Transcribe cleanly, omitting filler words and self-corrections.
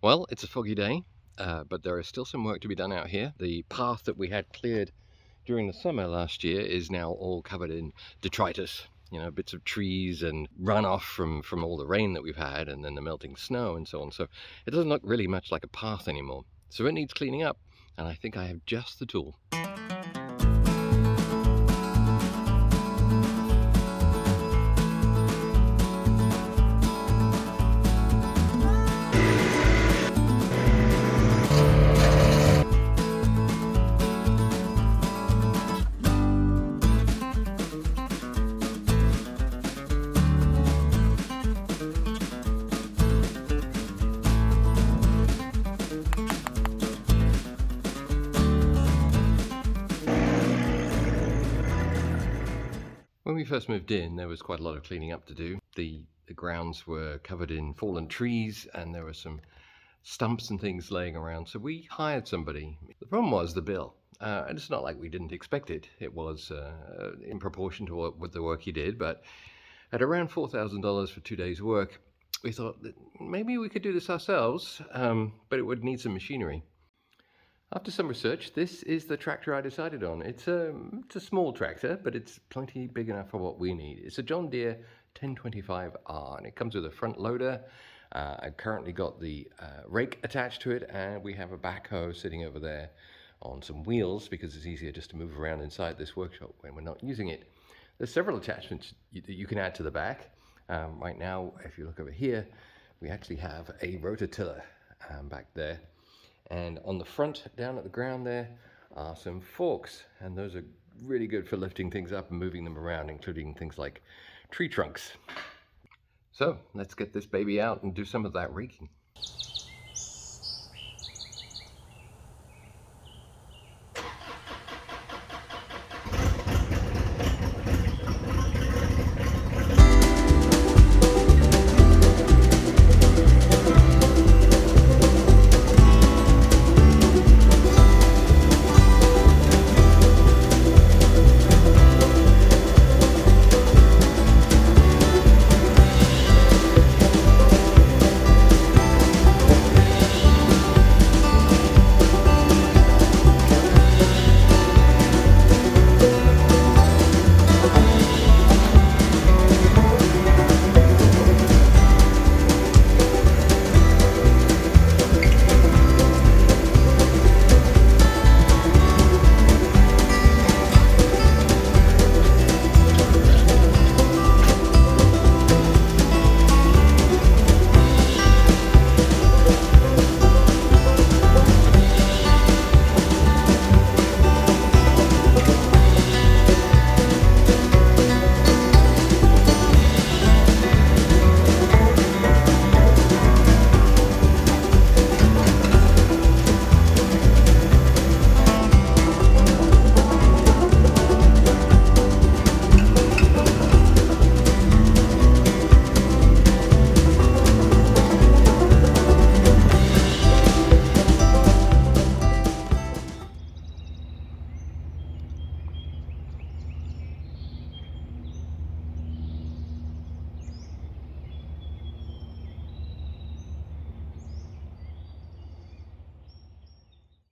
Well, it's a foggy day, but there is still some work to be done out here. The path that we had cleared during the summer last year is now all covered in detritus, bits of trees and runoff from all the rain that we've had and then the melting snow and so on. So it doesn't look really much like a path anymore. So it needs cleaning up, and I think I have just the tool. When we first moved in, there was quite a lot of cleaning up to do. The grounds were covered in fallen trees and there were some stumps and things laying around, so we hired somebody. The problem was the bill. And it's not like we didn't expect it. It was in proportion to what the work he did, but at around $4,000 for 2 days' work, we thought that maybe we could do this ourselves, but it would need some machinery. After some research, this is the tractor I decided on. It's a small tractor, but it's plenty big enough for what we need. It's a John Deere 1025R, and it comes with a front loader. I've currently got the rake attached to it, and we have a backhoe sitting over there on some wheels because it's easier just to move around inside this workshop when we're not using it. There's several attachments that you can add to the back. Right now, if you look over here, we actually have a rototiller back there. And on the front, down at the ground there, are some forks, and those are really good for lifting things up and moving them around, including things like tree trunks. So let's get this baby out and do some of that raking.